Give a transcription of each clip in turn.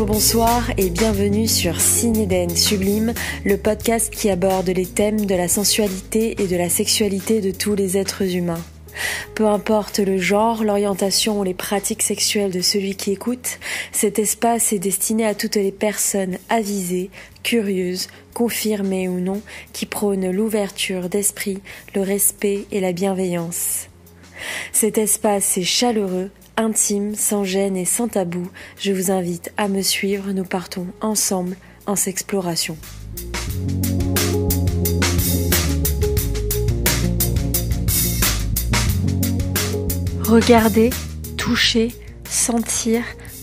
Bonjour, bonsoir et bienvenue sur Cinéden Sublime, le podcast qui aborde les thèmes de la sensualité et de la sexualité de tous les êtres humains. Peu importe le genre, l'orientation ou les pratiques sexuelles de celui qui écoute, cet espace est destiné à toutes les personnes avisées, curieuses, confirmées ou non, qui prônent l'ouverture d'esprit, le respect et la bienveillance. Cet espace est chaleureux, intime, sans gêne et sans tabou. Je vous invite à me suivre, nous partons ensemble en s'exploration. Regarder, toucher, sentir,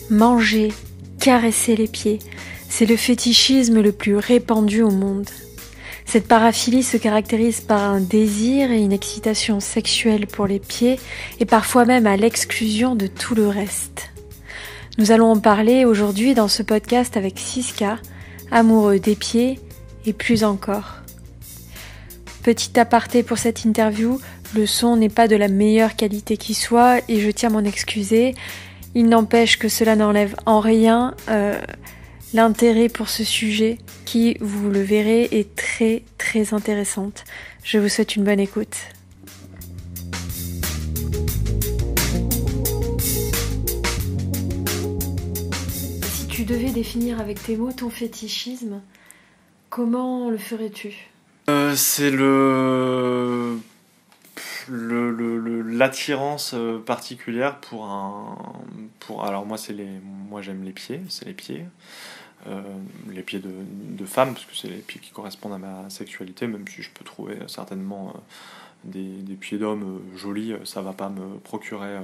manger, caresser les pieds, c'est le fétichisme le plus répandu au monde. Cette paraphilie se caractérise par un désir et une excitation sexuelle pour les pieds et parfois même à l'exclusion de tout le reste. Nous allons en parler aujourd'hui dans ce podcast avec Siska, amoureux des pieds et plus encore. Petit aparté pour cette interview, le son n'est pas de la meilleure qualité qui soit et je tiens à m'en excuser. Il n'empêche que cela n'enlève en rien l'intérêt pour ce sujet qui, vous le verrez, est très très intéressante. Je vous souhaite une bonne écoute. Si tu devais définir avec tes mots ton fétichisme, comment le ferais-tu ? C'est l'attirance particulière alors moi j'aime les pieds, c'est les pieds de femmes, parce que c'est les pieds qui correspondent à ma sexualité, même si je peux trouver certainement des pieds d'hommes jolis, ça va pas me procurer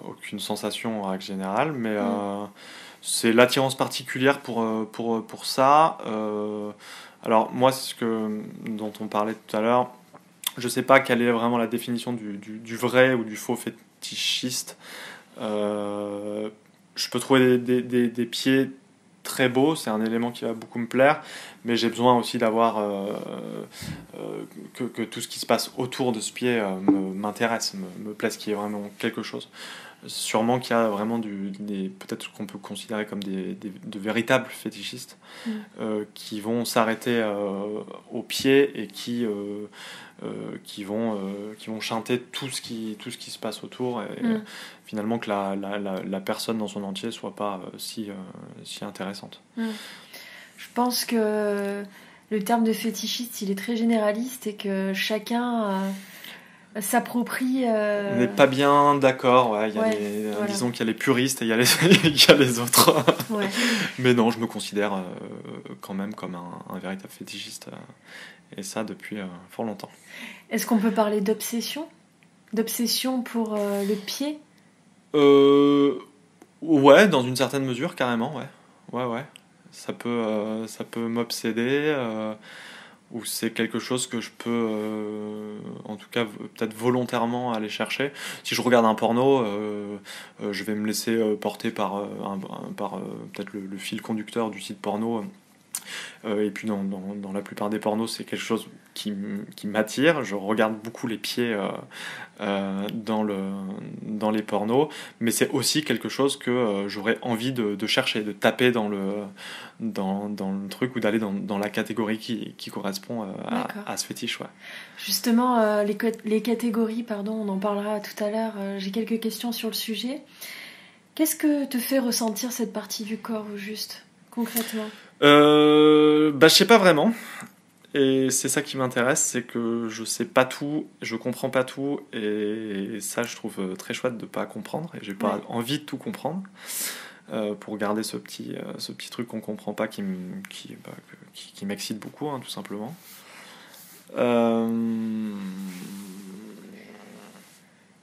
aucune sensation en règle générale, mais c'est l'attirance particulière pour ça. Alors moi, c'est dont on parlait tout à l'heure. Je sais pas quelle est vraiment la définition du vrai ou du faux fétichiste. Je peux trouver des pieds très beaux, c'est un élément qui va beaucoup me plaire, mais j'ai besoin aussi d'avoir que tout ce qui se passe autour de ce pied m'intéresse, me plaise, qu'il y ait vraiment quelque chose. Sûrement qu'il y a vraiment peut-être ce qu'on peut considérer comme de véritables fétichistes qui vont s'arrêter au pied et qui vont chanter tout ce qui se passe autour et finalement que la personne dans son entier soit pas si intéressante. Je pense que le terme de fétichiste, il est très généraliste et que chacun s'approprie. On n'est pas bien d'accord, ouais. Voilà. Disons qu'il y a les puristes et il y a les autres. Ouais. Mais non, je me considère quand même comme un véritable fétichiste, et ça depuis fort longtemps. Est-ce qu'on peut parler d'obsession ? D'obsession pour le pied ? Ouais, dans une certaine mesure, carrément, ouais. Ça peut m'obséder. Ou c'est quelque chose que je peux, en tout cas, peut-être volontairement aller chercher. Si je regarde un porno, je vais me laisser porter par peut-être le fil conducteur du site porno. Et puis dans la plupart des pornos, c'est quelque chose qui m'attire. Je regarde beaucoup les pieds dans les pornos, mais c'est aussi quelque chose que j'aurais envie de chercher, de taper dans le truc ou d'aller dans la catégorie qui correspond à ce fétiche. Ouais. Justement, les catégories, on en parlera tout à l'heure. J'ai quelques questions sur le sujet. Qu'est-ce que te fait ressentir cette partie du corps au juste, concrètement ? Je sais pas vraiment, et c'est ça qui m'intéresse, c'est que je sais pas tout, je comprends pas tout, et ça je trouve très chouette de pas comprendre, et j'ai pas envie de tout comprendre, pour garder ce petit truc qu'on comprend pas qui m'excite beaucoup, tout simplement.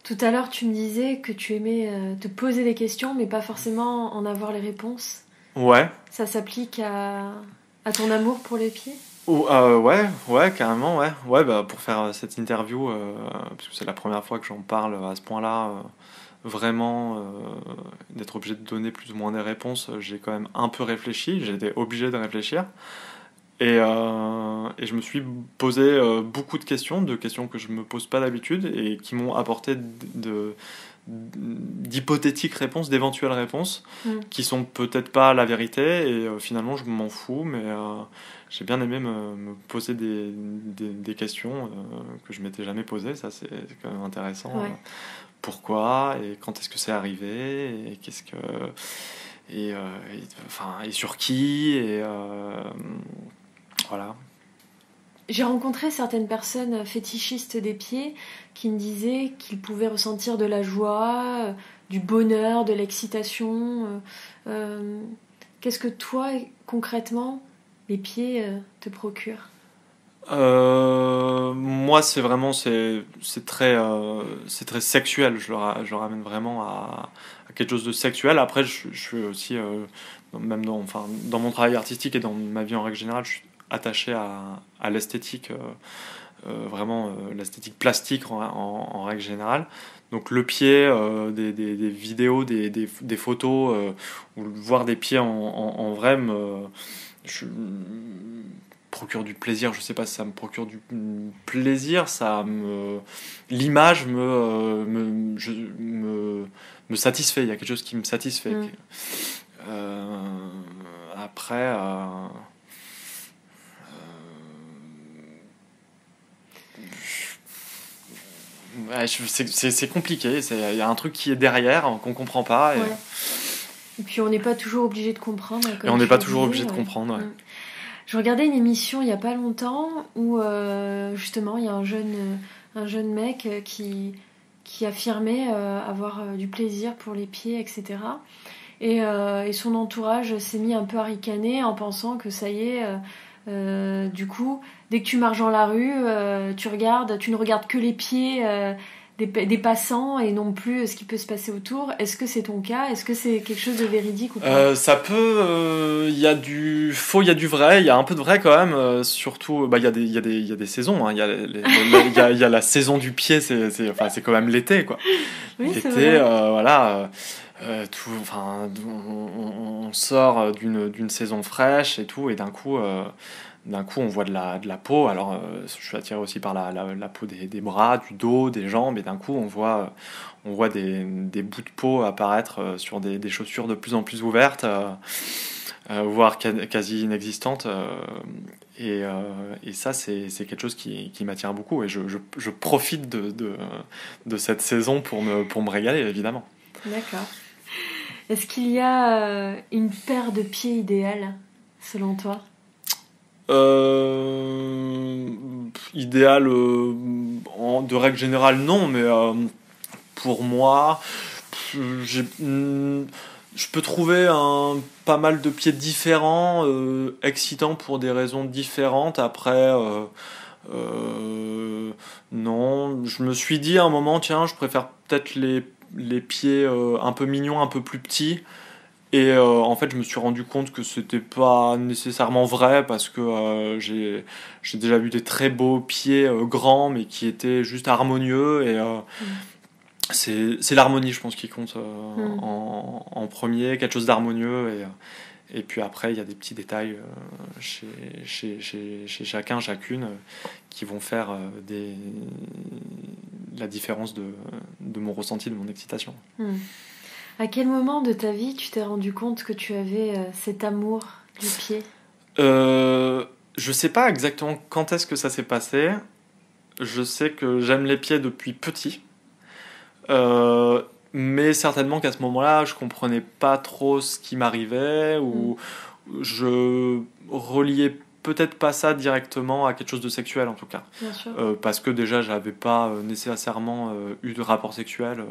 Tout à l'heure tu me disais que tu aimais te poser des questions mais pas forcément en avoir les réponses. Ouais. Ça s'applique à ton amour pour les pieds ? Ouais, carrément, ouais. Ouais, pour faire cette interview, parce que c'est la première fois que j'en parle à ce point-là, vraiment, d'être obligé de donner plus ou moins des réponses, j'ai quand même un peu réfléchi, j'étais obligé de réfléchir. Et je me suis posé beaucoup de questions que je me pose pas d'habitude et qui m'ont apporté d'hypothétiques réponses, d'éventuelles réponses, qui sont peut-être pas la vérité, et finalement je m'en fous, mais j'ai bien aimé me poser des questions que je m'étais jamais posées, ça c'est quand même intéressant. Ouais. Pourquoi, et quand est-ce que c'est arrivé, et qu'est-ce que... et sur qui, et voilà. J'ai rencontré certaines personnes fétichistes des pieds qui me disaient qu'ils pouvaient ressentir de la joie, du bonheur, de l'excitation. Qu'est-ce que toi, concrètement, les pieds te procurent ? Moi, c'est très sexuel. Je le ramène vraiment à quelque chose de sexuel. Après, je suis aussi, même dans mon travail artistique et dans ma vie en règle générale, je suis attaché à l'esthétique, vraiment l'esthétique plastique en règle générale. Donc le pied, des vidéos, des photos, ou voir des pieds en vrai me procure du plaisir. Je sais pas si ça me procure du plaisir, l'image me satisfait. Il y a quelque chose qui me satisfait. Après, ouais, c'est compliqué. Il y a un truc qui est derrière qu'on comprend pas. Et puis on n'est pas toujours obligé de comprendre. Et on n'est pas toujours obligé de comprendre. Ouais. Je regardais une émission il y a pas longtemps où justement il y a un jeune mec qui affirmait avoir du plaisir pour les pieds, etc. Et son entourage s'est mis un peu à ricaner en pensant que ça y est, du coup, dès que tu marches dans la rue, tu ne regardes que les pieds des passants et non plus ce qui peut se passer autour. Est-ce que c'est ton cas ? Est-ce que c'est quelque chose de véridique ou pas ? Ça peut, il y a du faux, il y a du vrai, il y a un peu de vrai quand même, surtout, il y a des saisons, hein, il y a la saison du pied, c'est quand même l'été, quoi. Oui, l'été, c'est vrai. voilà, on sort d'une saison fraîche et tout, et d'un coup, on voit de la peau. Alors, je suis attiré aussi par la peau des bras, du dos, des jambes, et d'un coup, on voit des bouts de peau apparaître sur des chaussures de plus en plus ouvertes, voire quasi inexistantes. Et ça, c'est quelque chose qui m'attire beaucoup. Et je profite de cette saison pour me régaler, évidemment. D'accord. Est-ce qu'il y a une paire de pieds idéale, selon toi ? Idéal, de règle générale, non, mais pour moi, je peux trouver pas mal de pieds différents, excitants pour des raisons différentes. Après, non, je me suis dit à un moment, tiens, je préfère peut-être les pieds un peu mignons, un peu plus petits. Et en fait, je me suis rendu compte que c'était pas nécessairement vrai, parce que j'ai déjà vu des très beaux pieds grands, mais qui étaient juste harmonieux. Et c'est l'harmonie, je pense, qui compte en premier, quelque chose d'harmonieux. Et puis après, il y a des petits détails chez chacun, chacune, qui vont faire la différence de mon ressenti, de mon excitation. À quel moment de ta vie tu t'es rendu compte que tu avais cet amour du pied ? Je sais pas exactement quand est-ce que ça s'est passé. Je sais que j'aime les pieds depuis petit. Mais certainement qu'à ce moment-là, je comprenais pas trop ce qui m'arrivait, ou je reliais peut-être pas ça directement à quelque chose de sexuel, en tout cas. Bien sûr. Parce que déjà, j'avais pas nécessairement eu de rapport sexuel.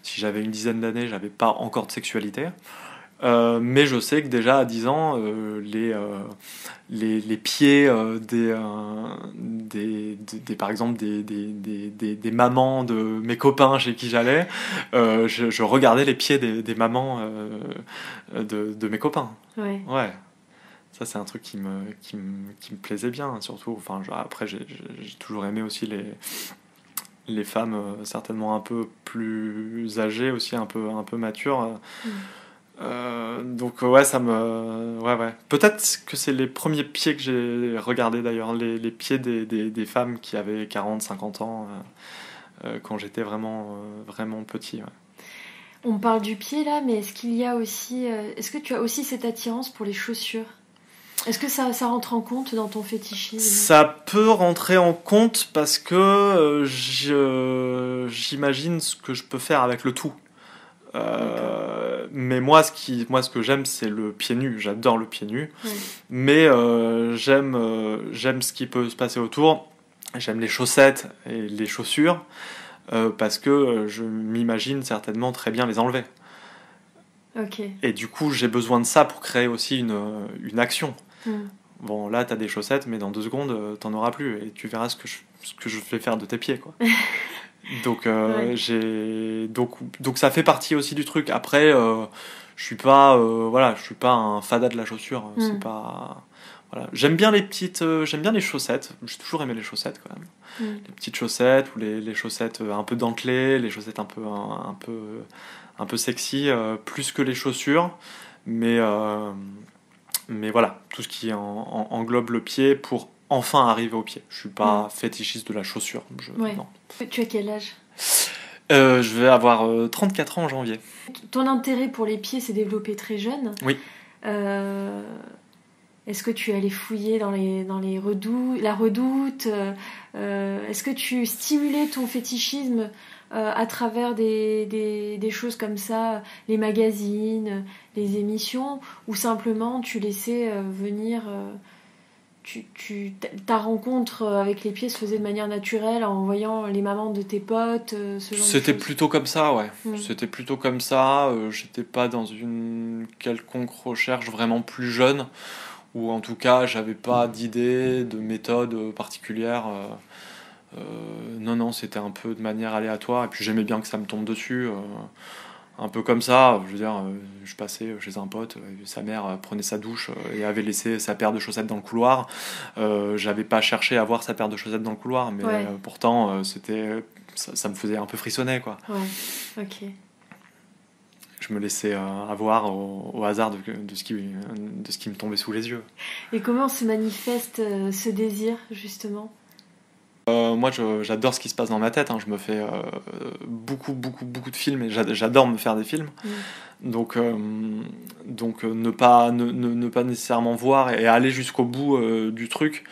Si j'avais une dizaine d'années, j'avais pas encore de sexualité. Mais je sais que déjà à 10 ans, les pieds par exemple des mamans de mes copains chez qui j'allais, je regardais les pieds des mamans de mes copains. Ouais. Ça, c'est un truc qui me plaisait bien, surtout. Enfin, après, j'ai toujours aimé aussi les femmes certainement un peu plus âgées, aussi un peu matures. Donc ouais, ouais. Peut-être que c'est les premiers pieds que j'ai regardés, d'ailleurs, les pieds des femmes qui avaient 40-50 ans, quand j'étais vraiment petit. Ouais. On parle du pied là, mais est-ce qu'il y a aussi, est-ce que tu as aussi cette attirance pour les chaussures? Est-ce que ça rentre en compte dans ton fétichisme? Ça peut rentrer en compte parce que j'imagine ce que je peux faire avec le tout. Mais moi, ce que j'aime, c'est le pied nu. J'adore le pied nu. Ouais. Mais j'aime ce qui peut se passer autour. J'aime les chaussettes et les chaussures parce que je m'imagine certainement très bien les enlever. Ok. Et du coup, j'ai besoin de ça pour créer aussi une action. Mm. Bon, là, t'as des chaussettes, mais dans 2 secondes, t'en auras plus. Et tu verras ce que je vais faire de tes pieds, quoi. Donc, Ouais. donc ça fait partie aussi du truc. Après, je suis pas un fada de la chaussure. C'est pas... Voilà. J'aime bien les chaussettes. J'ai toujours aimé les chaussettes, quand même. Les petites chaussettes ou les chaussettes un peu dentelées, les chaussettes un peu sexy, plus que les chaussures. Mais voilà, tout ce qui englobe le pied pour enfin arriver au pied. Je suis pas fétichiste de la chaussure. Ouais. Non. Tu as quel âge? Je vais avoir 34 ans en janvier. Ton intérêt pour les pieds s'est développé très jeune. Oui. Est-ce que tu es allé fouiller dans les la redoute? Est-ce que tu stimulais ton fétichisme à travers des choses comme ça, les magazines, les émissions, ou simplement tu laissais venir... ta rencontre avec les pieds se faisait de manière naturelle en voyant les mamans de tes potes, ce genre de C'était choses? plutôt comme ça, ouais. C'était plutôt comme ça. J'étais pas dans une quelconque recherche vraiment plus jeune, ou en tout cas, j'avais pas d'idée, de méthode particulière. Non, c'était un peu de manière aléatoire. Et puis j'aimais bien que ça me tombe dessus. Un peu comme ça, je veux dire, je passais chez un pote, sa mère prenait sa douche et avait laissé sa paire de chaussettes dans le couloir. J'avais pas cherché à voir sa paire de chaussettes dans le couloir, mais Ouais. pourtant, ça me faisait un peu frissonner, quoi. Ouais, ok. Je me laissais avoir au hasard de ce qui me tombait sous les yeux. Et comment se manifeste ce désir, justement? Moi, j'adore ce qui se passe dans ma tête. Je me fais beaucoup de films et j'adore me faire des films. Donc ne pas nécessairement voir et aller jusqu'au bout du truc,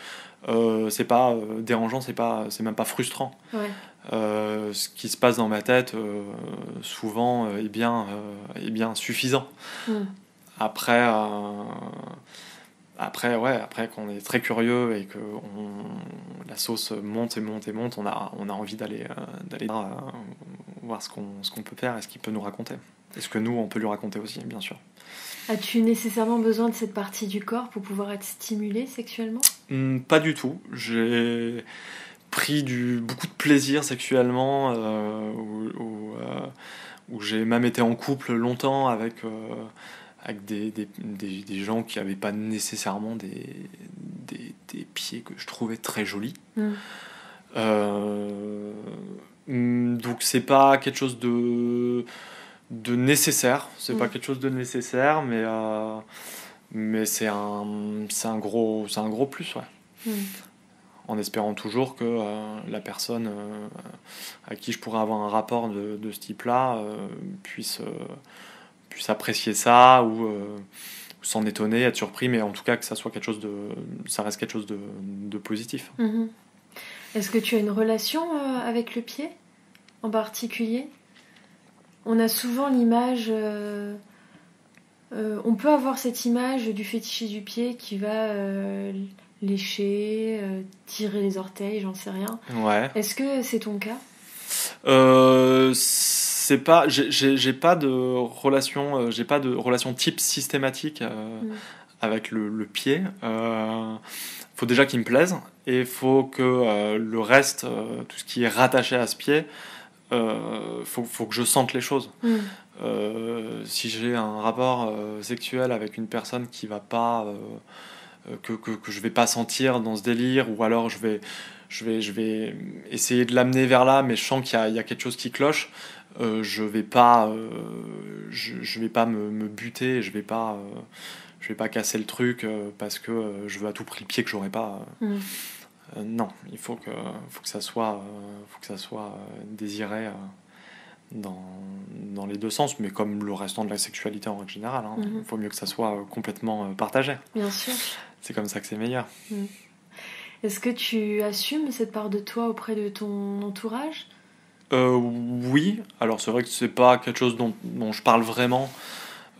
c'est pas dérangeant, c'est même pas frustrant. Ouais. Ce qui se passe dans ma tête, souvent, est bien suffisant. Après, qu'on est très curieux et que la sauce monte, on a envie d'aller voir ce qu'on peut faire et ce qu'il peut nous raconter. Et ce que nous, on peut lui raconter aussi, bien sûr. As-tu nécessairement besoin de cette partie du corps pour pouvoir être stimulé sexuellement? Pas du tout. J'ai pris beaucoup de plaisir sexuellement, où j'ai même été en couple longtemps avec des gens qui n'avaient pas nécessairement des pieds que je trouvais très jolis. Donc c'est pas quelque chose de nécessaire, pas quelque chose de nécessaire, mais c'est un gros plus, ouais. En espérant toujours que la personne à qui je pourrais avoir un rapport de ce type-là puisse apprécier ça ou s'en étonner, être surpris, mais en tout cas que ça reste quelque chose de positif. Est-ce que tu as une relation avec le pied en particulier? On a souvent l'image, on peut avoir cette image du fétichiste du pied qui va lécher, tirer les orteils, j'en sais rien. Ouais. Est-ce que c'est ton cas? J'ai pas de relation type systématique avec le pied. Faut déjà qu'il me plaise et faut que le reste, tout ce qui est rattaché à ce pied, faut que je sente les choses. Si j'ai un rapport sexuel avec une personne qui va pas que je vais pas sentir dans ce délire, ou alors je vais essayer de l'amener vers là, mais je sens qu'il y a quelque chose qui cloche, je vais pas me buter, je vais pas casser le truc parce que je veux à tout prix le pied que j'aurais pas. Non, il faut que ça soit désiré dans les deux sens, mais comme le restant de la sexualité en règle générale. Il faut mieux que ça soit complètement partagé. Bien sûr. C'est comme ça que c'est meilleur. Est-ce que tu assumes cette part de toi auprès de ton entourage ? Oui, alors c'est vrai que c'est pas quelque chose dont je parle vraiment,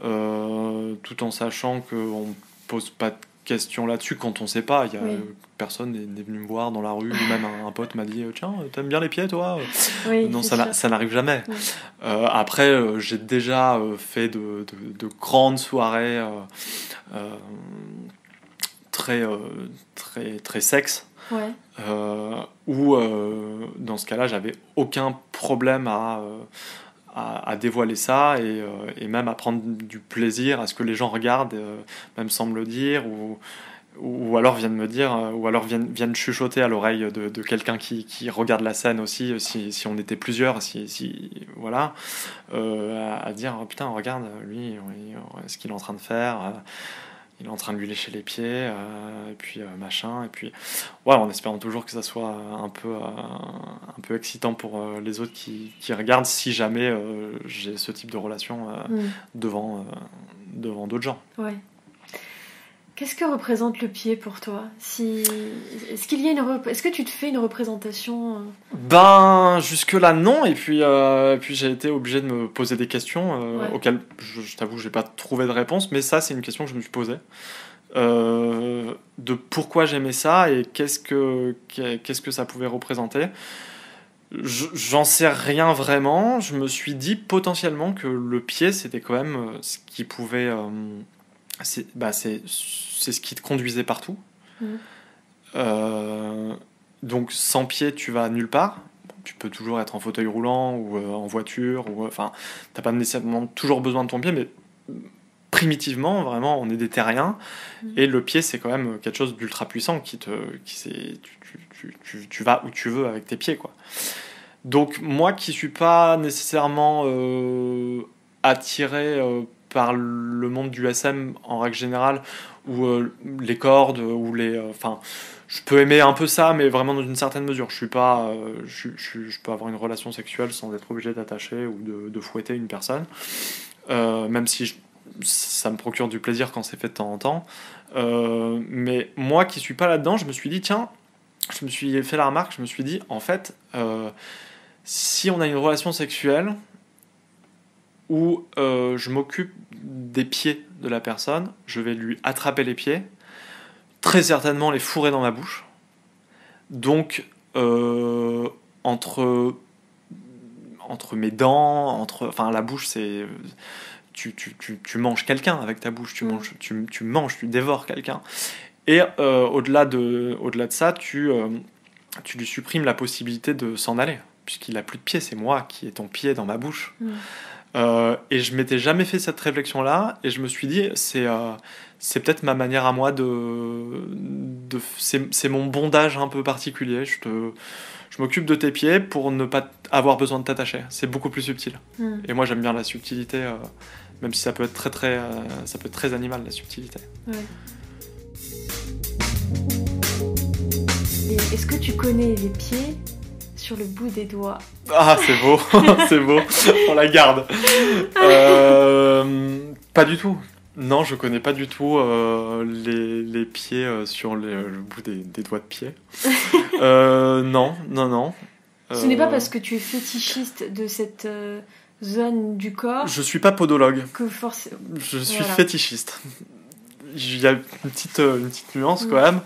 tout en sachant qu'on pose pas de questions là-dessus quand on sait pas. Personne n'est venu me voir dans la rue, ou même un pote m'a dit tiens, t'aimes bien les pieds toi ? Non, ça n'arrive jamais. Après, j'ai déjà fait de grandes soirées très sexe. Où dans ce cas-là j'avais aucun problème à dévoiler ça et même à prendre du plaisir à ce que les gens regardent, même sans me le dire, ou alors viennent me dire, ou alors viennent chuchoter à l'oreille de quelqu'un qui regarde la scène aussi, si on était plusieurs, voilà, à dire oh, putain regarde lui, ce qu'il est en train de faire, il est en train de lui lécher les pieds, et puis machin, et puis en espérant toujours que ça soit un peu excitant pour les autres qui regardent, si jamais j'ai ce type de relation devant d'autres gens. Qu'est-ce que représente le pied pour toi ? Est-ce que tu te fais une représentation Jusque-là, non. Et puis j'ai été obligé de me poser des questions auxquelles, je t'avoue, j'ai pas trouvé de réponse. Mais ça, c'est une question que je me suis posée. De pourquoi j'aimais ça et qu'est-ce que ça pouvait représenter. J'en sais rien vraiment. Je me suis dit potentiellement que le pied, c'était quand même ce qui pouvait... c'est ce qui te conduisait partout. Donc sans pied tu vas nulle part. Tu peux toujours être en fauteuil roulant ou en voiture, t'as pas nécessairement toujours besoin de ton pied, mais primitivement vraiment on est des terriens et le pied c'est quand même quelque chose d'ultra puissant tu vas où tu veux avec tes pieds quoi. Donc moi qui suis pas nécessairement attiré par le monde du SM en règle générale, ou les cordes, ou je peux aimer un peu ça, mais vraiment dans une certaine mesure. Je suis pas, je peux avoir une relation sexuelle sans être obligé d'attacher ou de fouetter une personne, même si ça me procure du plaisir quand c'est fait de temps en temps. Mais moi qui suis pas là-dedans, je me suis dit tiens, je me suis fait la remarque, je me suis dit en fait, si on a une relation sexuelle où je m'occupe des pieds de la personne, je vais lui attraper les pieds, très certainement les fourrer dans ma bouche. Donc, entre mes dents, la bouche, c'est... Tu manges quelqu'un avec ta bouche, tu manges, tu dévores quelqu'un. Et au-delà de ça, tu lui supprimes la possibilité de s'en aller, puisqu'il n'a plus de pied, c'est moi qui ai ton pied dans ma bouche. Et je m'étais jamais fait cette réflexion là et je me suis dit c'est peut-être ma manière à moi c'est mon bondage un peu particulier, je m'occupe de tes pieds pour ne pas avoir besoin de t'attacher, c'est beaucoup plus subtil. Et moi j'aime bien la subtilité, même si ça peut être très animal la subtilité. Et est-ce que tu connais les pieds sur le bout des doigts? Ah, c'est beau, c'est beau, on la garde. Pas du tout. Non, je connais pas du tout les pieds sur le bout des doigts de pied. Non. Ce n'est pas parce que tu es fétichiste de cette zone du corps. Je suis pas podologue. Je suis fétichiste. Il y a une petite nuance quand même.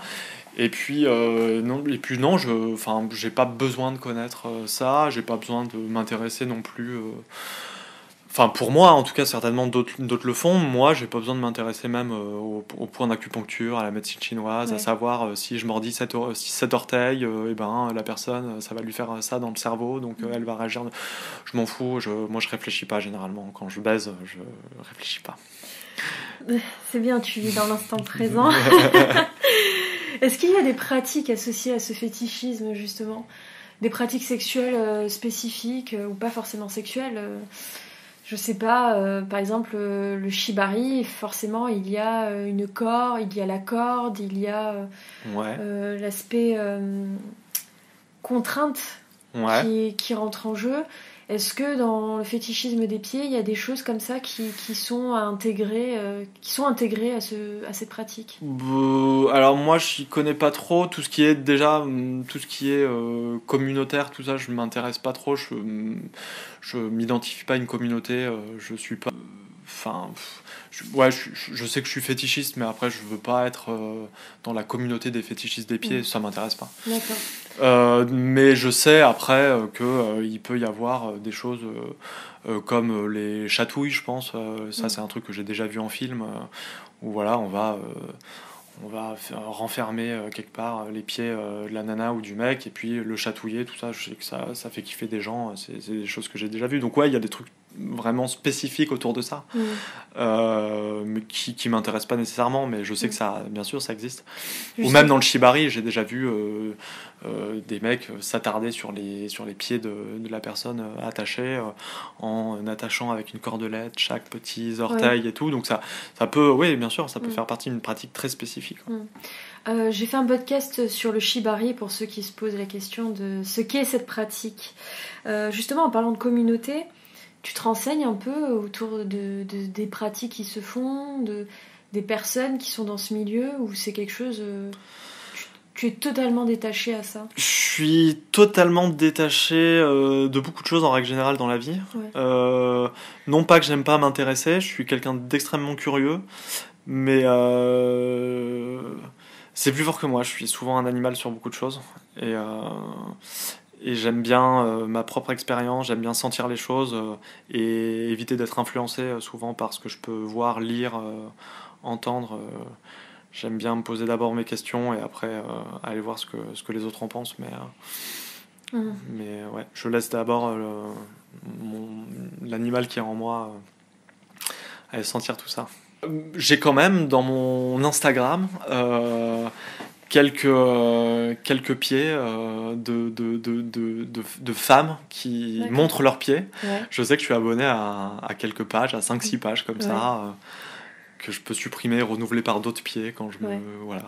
Et puis non, j'ai pas besoin de connaître ça, j'ai pas besoin de m'intéresser non plus. Pour moi, en tout cas, certainement d'autres le font. Moi, j'ai pas besoin de m'intéresser même au point d'acupuncture, à la médecine chinoise, à savoir si je mordis cet orteil, la personne, ça va lui faire ça dans le cerveau, donc elle va réagir. Je m'en fous, moi je réfléchis pas généralement. Quand je baise, je réfléchis pas. C'est bien, tu vis dans l'instant présent. Est-ce qu'il y a des pratiques associées à ce fétichisme, justement ? Des pratiques sexuelles spécifiques ou pas forcément sexuelles je sais pas, par exemple, le shibari, forcément, il y a une corde, il y a la corde, il y a l'aspect contrainte qui rentre en jeu. Est-ce que dans le fétichisme des pieds, il y a des choses comme ça qui sont intégrées à cette pratique? Alors moi, je connais pas trop tout ce qui est communautaire, tout ça. Je m'intéresse pas trop. Je m'identifie pas à une communauté. Je suis pas. Enfin, je sais que je suis fétichiste, mais après, je veux pas être dans la communauté des fétichistes des pieds. Ça m'intéresse pas. D'accord. Mais je sais après que il peut y avoir des choses comme les chatouilles, je pense. Ça, c'est un truc que j'ai déjà vu en film. Où voilà, on va renfermer quelque part les pieds de la nana ou du mec et puis le chatouiller, tout ça. Je sais que ça fait kiffer des gens. C'est des choses que j'ai déjà vues. Donc ouais, il y a des trucs vraiment spécifiques autour de ça, mais qui m'intéressent pas nécessairement, mais je sais que ça, bien sûr, ça existe. Ou même dans le shibari, j'ai déjà vu des mecs s'attarder sur les pieds de la personne attachée en attachant avec une cordelette chaque petit orteil et tout. Donc ça peut, oui, bien sûr, ça peut faire partie d'une pratique très spécifique. J'ai fait un podcast sur le shibari pour ceux qui se posent la question de ce qu'est cette pratique. Justement, en parlant de communauté, tu te renseignes un peu autour des pratiques qui se font, des personnes qui sont dans ce milieu, ou c'est quelque chose... tu es totalement détaché à ça? Je suis totalement détaché de beaucoup de choses en règle générale dans la vie. Ouais. Non pas que j'aime pas m'intéresser, je suis quelqu'un d'extrêmement curieux, mais c'est plus fort que moi. Je suis souvent un animal sur beaucoup de choses. Et j'aime bien ma propre expérience, j'aime bien sentir les choses et éviter d'être influencé souvent par ce que je peux voir, lire, entendre. J'aime bien me poser d'abord mes questions et après aller voir ce que les autres en pensent. Mais ouais, je laisse d'abord l'animal qui est en moi aller sentir tout ça. J'ai quand même dans mon Instagram quelques pieds de femmes qui montrent leurs pieds. Ouais. Je sais que je suis abonné à quelques pages, à 5-6 pages comme ça, que je peux supprimer et renouveler par d'autres pieds quand je me... Voilà.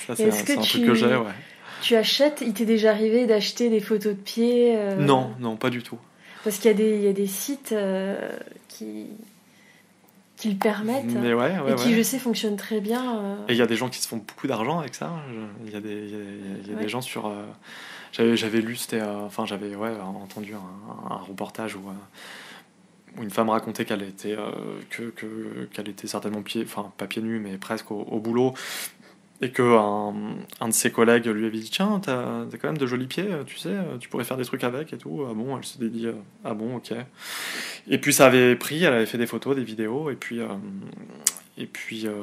Ça, c'est un truc que j'ai, ouais. Tu achètes, il t'est déjà arrivé d'acheter des photos de pieds Non, pas du tout. Parce qu'il y a des sites qui le permettent, mais et qui, je sais, fonctionnent très bien. Et il y a des gens qui se font beaucoup d'argent avec ça. Il y a des gens sur... J'avais lu, j'avais entendu un reportage où une femme racontait qu'elle était, qu'elle était certainement pas pieds nus, mais presque au boulot. Et qu'un de ses collègues lui avait dit: tiens, t'as quand même de jolis pieds, tu sais, tu pourrais faire des trucs avec et tout. Ah bon, elle s'était dit: ah bon, ok. Et puis ça avait pris, elle avait fait des photos, des vidéos, et puis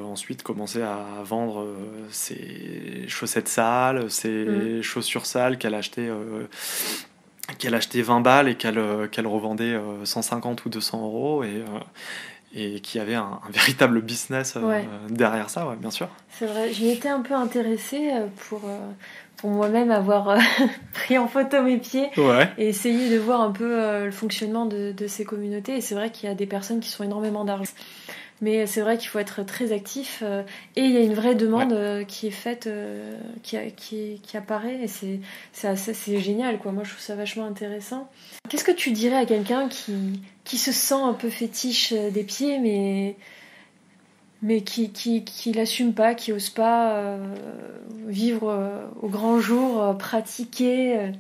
ensuite commencé à vendre ses chaussettes sales, ses chaussures sales qu'elle achetait 20 balles et qu'elle revendait 150 ou 200 euros. Et qui avait un véritable business derrière ça, bien sûr. C'est vrai, j'y étais un peu intéressée pour moi-même avoir pris en photo mes pieds et essayer de voir un peu le fonctionnement de ces communautés. Et c'est vrai qu'il y a des personnes qui sont énormément d'argent. Mais c'est vrai qu'il faut être très actif et il y a une vraie demande qui est faite, qui apparaît, et c'est génial, quoi. Moi, je trouve ça vachement intéressant. Qu'est-ce que tu dirais à quelqu'un qui se sent un peu fétiche des pieds, mais qui l'assume pas, qui ose pas vivre au grand jour, pratiquer,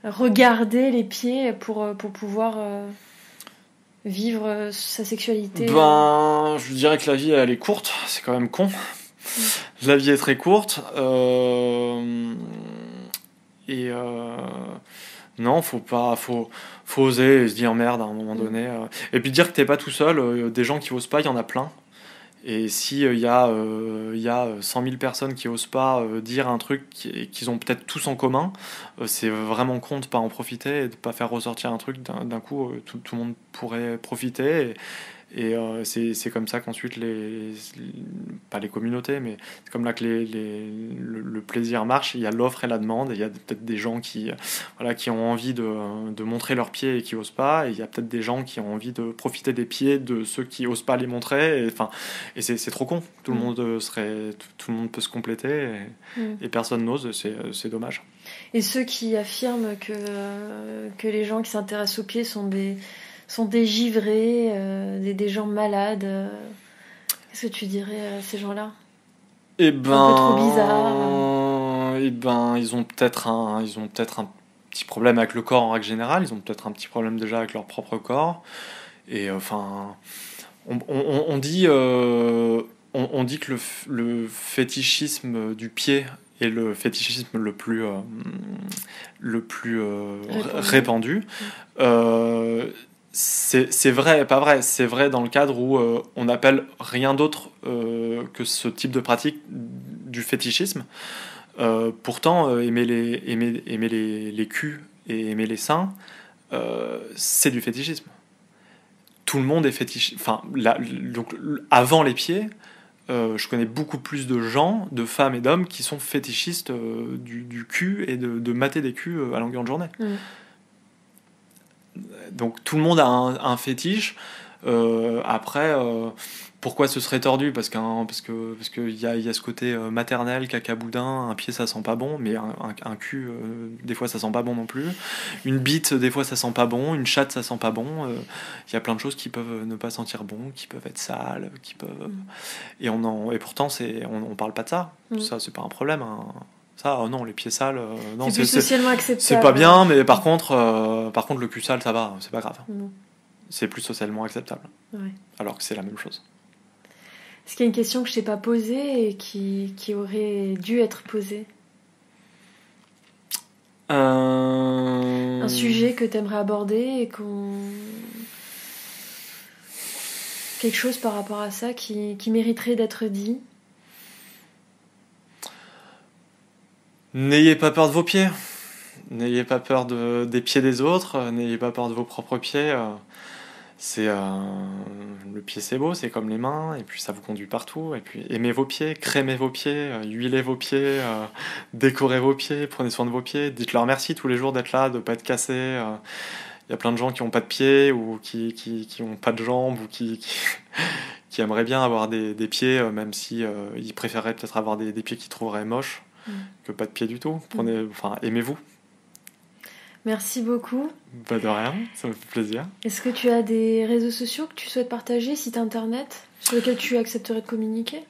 regarder les pieds pour pouvoir... vivre sa sexualité? Je dirais que la vie, elle est courte, c'est quand même con. La vie est très courte. Non, faut oser et se dire merde à un moment donné. Et puis dire que t'es pas tout seul, des gens qui osent pas, il y en a plein. Et si il y a 100 000 personnes qui osent pas dire un truc qu'ils ont peut-être tous en commun, c'est vraiment con de pas en profiter et de pas faire ressortir un truc d'un coup. Tout le monde pourrait profiter. Et c'est comme ça qu'ensuite pas les communautés, mais c'est comme là que le plaisir marche. Il y a l'offre et la demande, et il y a peut-être des gens qui ont envie de montrer leurs pieds et qui osent pas, et il y a peut-être des gens qui ont envie de profiter des pieds de ceux qui osent pas les montrer, et c'est trop con. Tout le monde peut se compléter, et personne n'ose, c'est dommage. Et ceux qui affirment que les gens qui s'intéressent aux pieds sont des givrés, des gens malades, qu'est-ce que tu dirais à ces gens-là? Eh ben, un peu trop bizarre. Eh ben, ils ont peut-être un petit problème avec le corps en règle générale. Ils ont peut-être un petit problème déjà avec leur propre corps. Et enfin, on dit que le fétichisme du pied est le fétichisme le plus répandu. C'est vrai et pas vrai. C'est vrai dans le cadre où on n'appelle rien d'autre que ce type de pratique du fétichisme. Pourtant, aimer les culs et aimer les seins, c'est du fétichisme. Tout le monde est fétichiste. Enfin, donc, avant les pieds, je connais beaucoup plus de gens, de femmes et d'hommes, qui sont fétichistes du cul et de mater des culs à longueur de journée. Donc tout le monde a un fétiche. Après, pourquoi ce serait tordu? Parce que y a ce côté maternel, caca-boudin. Un pied ça sent pas bon, mais un cul des fois ça sent pas bon non plus. Une bite des fois ça sent pas bon. Une chatte ça sent pas bon. Y a plein de choses qui peuvent ne pas sentir bon, qui peuvent être sales, qui peuvent et pourtant on parle pas de ça. Ça c'est pas un problème, hein. Ça, non, les pieds sales, non, c'est plus socialement acceptable. C'est pas bien, mais par contre, le cul sale, ça va, c'est pas grave. C'est plus socialement acceptable. Ouais. Alors que c'est la même chose. Est-ce qu'il y a une question que je t'ai pas posée et qui aurait dû être posée? Un sujet que t'aimerais aborder et quelque chose par rapport à ça qui mériterait d'être dit? N'ayez pas peur de vos pieds. N'ayez pas peur des pieds des autres. N'ayez pas peur de vos propres pieds. Le pied c'est beau, c'est comme les mains, et puis ça vous conduit partout. Et puis aimez vos pieds, crémez vos pieds, huilez vos pieds, décorez vos pieds, prenez soin de vos pieds. Dites-leur merci tous les jours d'être là, de ne pas être cassés. Il y a plein de gens qui n'ont pas de pieds ou qui n'ont pas de jambes ou qui aimeraient bien avoir des pieds, même si ils préféreraient peut-être avoir des pieds qu'ils trouveraient moches que pas de pieds du tout. Aimez-vous. Merci beaucoup. Pas de rien, ça me fait plaisir. Est-ce que tu as des réseaux sociaux que tu souhaites partager, site internet, sur lesquels tu accepterais de communiquer?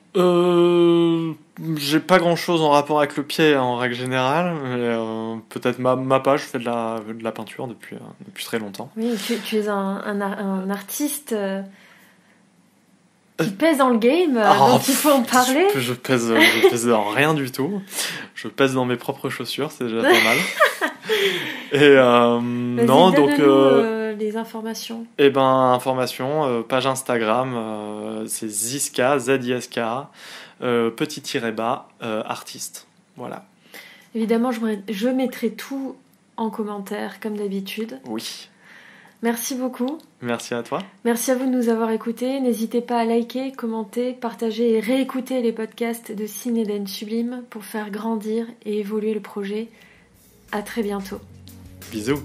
J'ai pas grand-chose en rapport avec le pied en règle générale, mais peut-être ma page, je fais de la peinture depuis très longtemps. Oui, tu es un artiste qui pèse dans le game, donc il faut en parler. Je pèse dans rien du tout. Je pèse dans mes propres chaussures, c'est déjà pas mal. Et non, donc les informations. Information, page Instagram, c'est Ziska, ZISK, _, artiste. Voilà. Évidemment, je mettrai tout en commentaire comme d'habitude. Oui. Merci beaucoup. Merci à toi. Merci à vous de nous avoir écoutés. N'hésitez pas à liker, commenter, partager et réécouter les podcasts de Cinéden Sublime pour faire grandir et évoluer le projet. À très bientôt. Bisous.